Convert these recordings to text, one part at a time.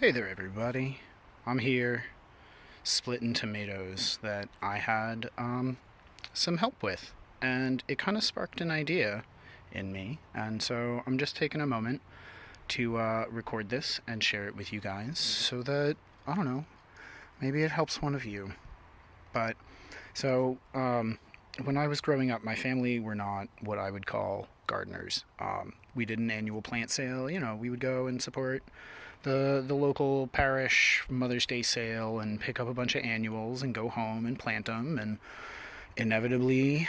Hey there, everybody. I'm here splitting tomatoes that I had some help with, and it kind of sparked an idea in me, and so I'm just taking a moment to record this and share it with you guys so that, I don't know, maybe it helps one of you. But, so, when I was growing up, my family were not what I would call gardeners. We did an annual plant sale. We would go and support the local parish Mother's Day sale and pick up a bunch of annuals and go home and plant them. And inevitably,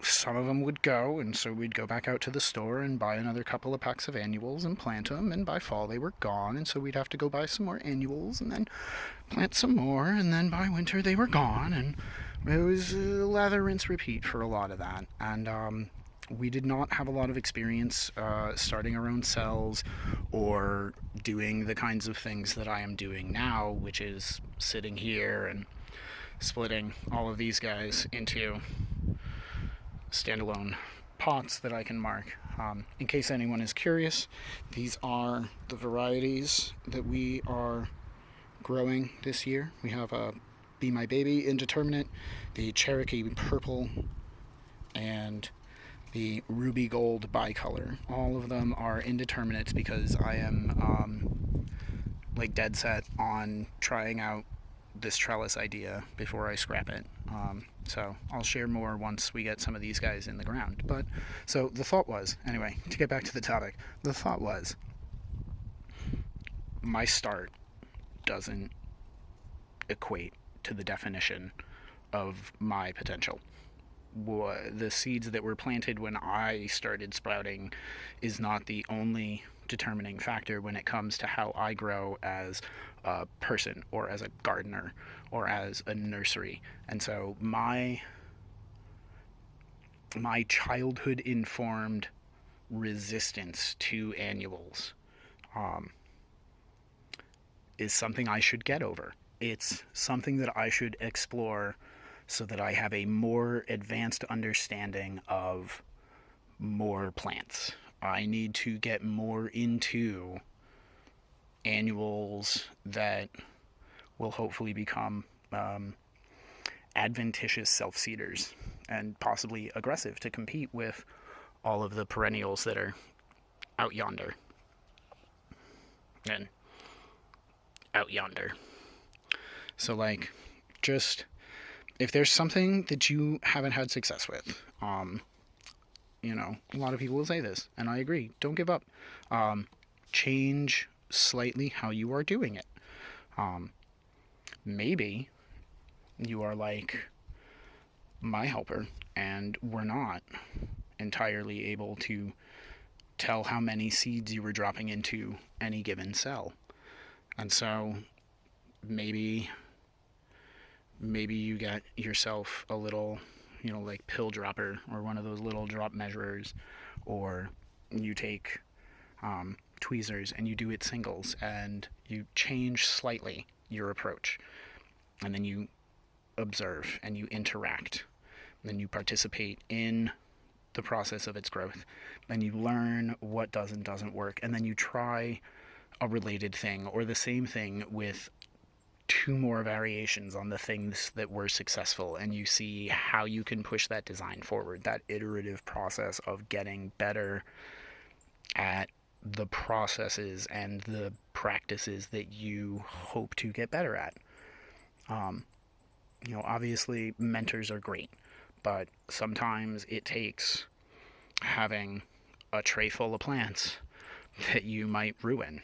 some of them would go, and so we'd go back out to the store and buy another couple of packs of annuals and plant them. And by fall, they were gone, and so we'd have to go buy some more annuals and then plant some more. And then by winter, they were gone, and it was lather, rinse, repeat for a lot of that. And we did not have a lot of experience starting our own cells or doing the kinds of things that I am doing now, which is sitting here and splitting all of these guys into standalone pots that I can mark. In case anyone is curious, these are the varieties that we are growing this year. We have a Be My Baby Indeterminate, the Cherokee Purple, and the Ruby Gold Bicolor. All of them are indeterminates because I am dead set on trying out this trellis idea before I scrap it. So I'll share more once we get some of these guys in the ground. But so the thought was, anyway, to get back to the topic, the thought was my start doesn't equate to the definition of my potential. The seeds that were planted when I started sprouting is not the only determining factor when it comes to how I grow as a person or as a gardener or as a nursery. And so my childhood informed resistance to annuals is something I should get over. It's something that I should explore so that I have a more advanced understanding of more plants. I need to get more into annuals that will hopefully become adventitious self-seeders and possibly aggressive to compete with all of the perennials that are out yonder. And out yonder. So, just if there's something that you haven't had success with, a lot of people will say this, and I agree. Don't give up. Change slightly how you are doing it. Maybe you are like my helper, and we're not entirely able to tell how many seeds you were dropping into any given cell. And so maybe you get yourself a little, pill dropper or one of those little drop measurers, or you take tweezers and you do it singles and you change slightly your approach, and then you observe and you interact, and then you participate in the process of its growth, and you learn what does and doesn't work, and then you try a related thing or the same thing with two more variations on the things that were successful, and you see how you can push that design forward, that iterative process of getting better at the processes and the practices that you hope to get better at. Obviously mentors are great, but sometimes it takes having a tray full of plants that you might ruin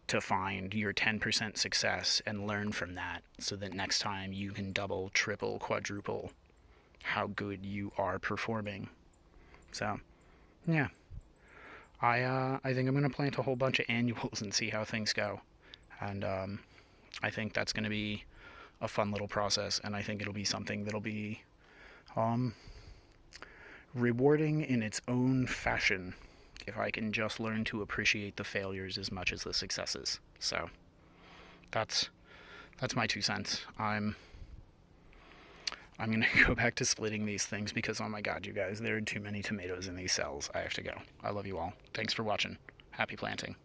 to find your 10% success and learn from that, so that next time you can double, triple, quadruple how good you are performing. So, yeah. I think I'm going to plant a whole bunch of annuals and see how things go. And I think that's going to be a fun little process, and I think it'll be something that'll be rewarding in its own fashion if I can just learn to appreciate the failures as much as the successes. So that's my 2 cents. I'm gonna go back to splitting these things because, oh my god, you guys, there are too many tomatoes in these cells. I have to go. I love you all. Thanks for watching. Happy planting.